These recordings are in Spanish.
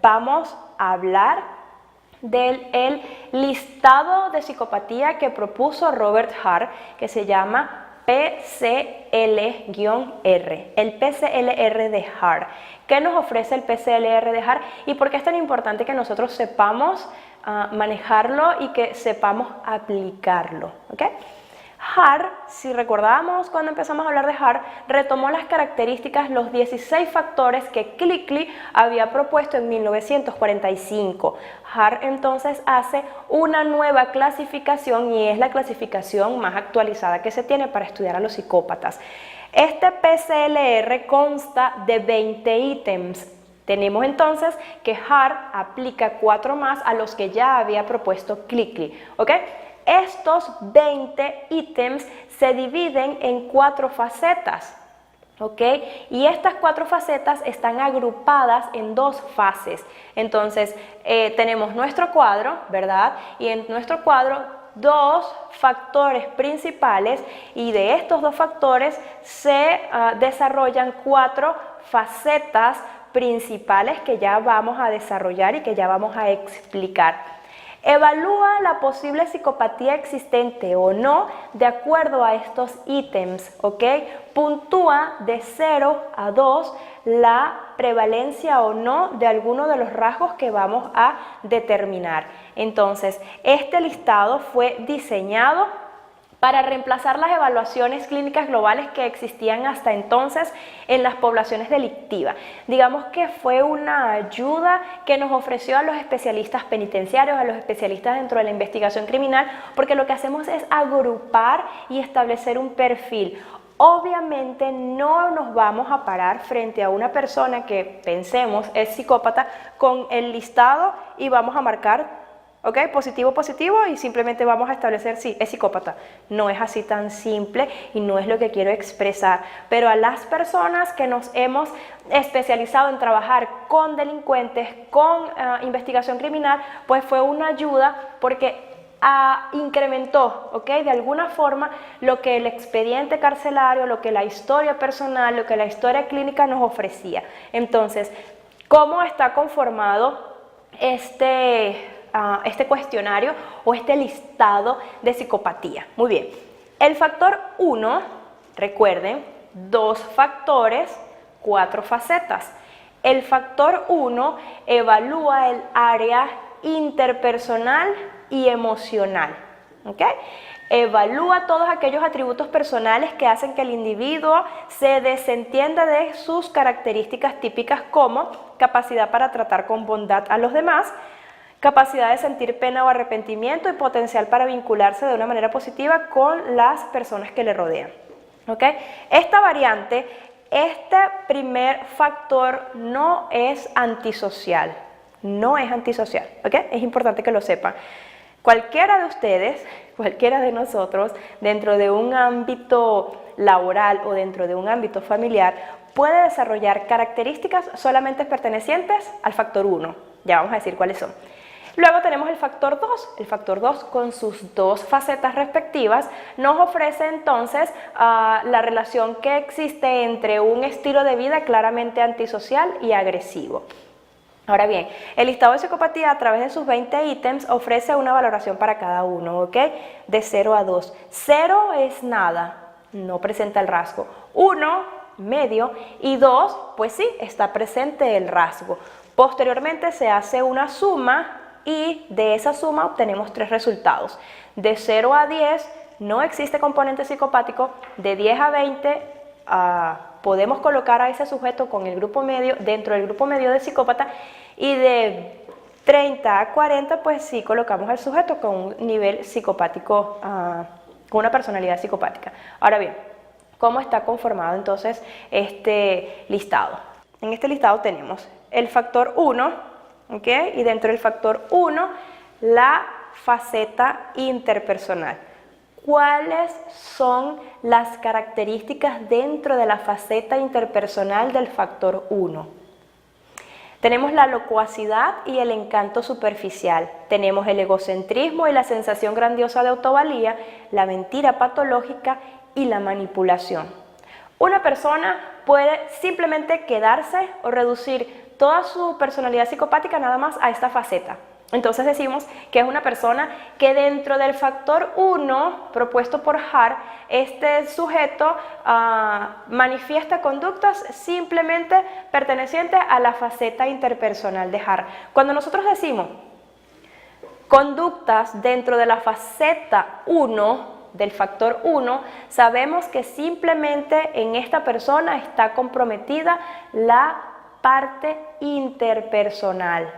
vamos a hablar del listado de psicopatía que propuso Robert Hart, que se llama PCL-R, el PCLR de Hart. ¿Qué nos ofrece el PCLR de Hart y por qué es tan importante que nosotros sepamos manejarlo y que sepamos aplicarlo? ¿Okay? Hart, si recordamos cuando empezamos a hablar de Hart, retomó las características, los 16 factores que Clickley había propuesto en 1945. Hart entonces hace una nueva clasificación y es la clasificación más actualizada que se tiene para estudiar a los psicópatas. Este PCLR consta de 20 ítems. Tenemos entonces que Hart aplica 4 más a los que ya había propuesto Clickley, ¿ok? Estos 20 ítems se dividen en 4 facetas, ¿ok? Y estas 4 facetas están agrupadas en 2 fases. Entonces, tenemos nuestro cuadro, ¿verdad? Y en nuestro cuadro 2 factores principales y de estos 2 factores se desarrollan 4 facetas principales que ya vamos a desarrollar y que ya vamos a explicar. Evalúa la posible psicopatía existente o no de acuerdo a estos ítems, ¿ok? Puntúa de 0 a 2 la prevalencia o no de alguno de los rasgos que vamos a determinar. Entonces, este listado fue diseñado para reemplazar las evaluaciones clínicas globales que existían hasta entonces en las poblaciones delictivas. Digamos que fue una ayuda que nos ofreció a los especialistas penitenciarios, a los especialistas dentro de la investigación criminal, porque lo que hacemos es agrupar y establecer un perfil. Obviamente no nos vamos a parar frente a una persona que pensemos es psicópata con el listado y vamos a marcar ¿ok? Positivo, positivo y simplemente vamos a establecer sí, es psicópata. No es así tan simple y no es lo que quiero expresar. Pero a las personas que nos hemos especializado en trabajar con delincuentes, con investigación criminal, pues fue una ayuda porque incrementó, ¿ok? De alguna forma lo que el expediente carcelario, lo que la historia personal, lo que la historia clínica nos ofrecía. Entonces, ¿cómo está conformado este cuestionario o este listado de psicopatía? Muy bien, el factor 1, recuerden, 2 factores, 4 facetas. El factor 1 evalúa el área interpersonal y emocional, ¿ok? Evalúa todos aquellos atributos personales que hacen que el individuo se desentienda de sus características típicas como capacidad para tratar con bondad a los demás, capacidad de sentir pena o arrepentimiento y potencial para vincularse de una manera positiva con las personas que le rodean. ¿Okay? Esta variante, este primer factor no es antisocial, no es antisocial, ¿okay? Es importante que lo sepan. Cualquiera de ustedes, cualquiera de nosotros, dentro de un ámbito laboral o dentro de un ámbito familiar, puede desarrollar características solamente pertenecientes al factor 1. Ya vamos a decir cuáles son. Luego tenemos el factor 2. El factor 2 con sus 2 facetas respectivas nos ofrece entonces la relación que existe entre un estilo de vida claramente antisocial y agresivo. Ahora bien, el listado de psicopatía a través de sus 20 ítems ofrece una valoración para cada uno, ¿ok? De 0 a 2. 0 es nada, no presenta el rasgo. 1, medio, y 2, pues sí, está presente el rasgo. Posteriormente se hace una suma y de esa suma obtenemos 3 resultados. De 0 a 10 no existe componente psicopático, de 10 a 20 podemos colocar a ese sujeto con el grupo medio, dentro del grupo medio de psicópata, y de 30 a 40 pues sí colocamos al sujeto con un nivel psicopático, con una personalidad psicopática. Ahora bien, ¿cómo está conformado entonces este listado? En este listado tenemos el factor 1, ¿okay? Y dentro del factor 1, la faceta interpersonal. ¿Cuáles son las características dentro de la faceta interpersonal del factor 1? Tenemos la locuacidad y el encanto superficial. Tenemos el egocentrismo y la sensación grandiosa de autovalía, la mentira patológica y la manipulación. Una persona puede simplemente quedarse o reducir toda su personalidad psicopática nada más a esta faceta. Entonces decimos que es una persona que dentro del factor 1 propuesto por Hart, este sujeto manifiesta conductas simplemente pertenecientes a la faceta interpersonal de Hart. Cuando nosotros decimos conductas dentro de la faceta 1, del factor 1, sabemos que simplemente en esta persona está comprometida la parte interpersonal.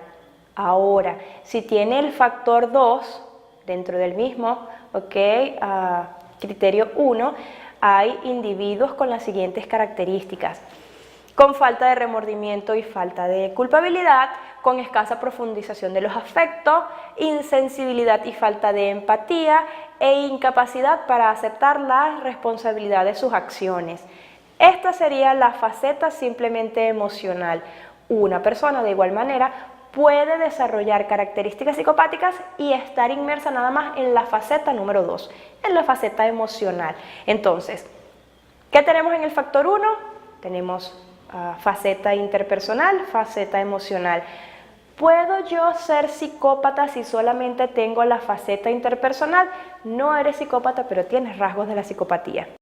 Ahora, si tiene el factor 2 dentro del mismo, criterio 1, hay individuos con las siguientes características: con falta de remordimiento y falta de culpabilidad, con escasa profundización de los afectos, insensibilidad y falta de empatía e incapacidad para aceptar la responsabilidad de sus acciones. Esta sería la faceta simplemente emocional. Una persona de igual manera puede desarrollar características psicopáticas y estar inmersa nada más en la faceta número 2, en la faceta emocional. Entonces, ¿qué tenemos en el factor 1? Tenemos faceta interpersonal, faceta emocional. ¿Puedo yo ser psicópata si solamente tengo la faceta interpersonal? No eres psicópata, pero tienes rasgos de la psicopatía.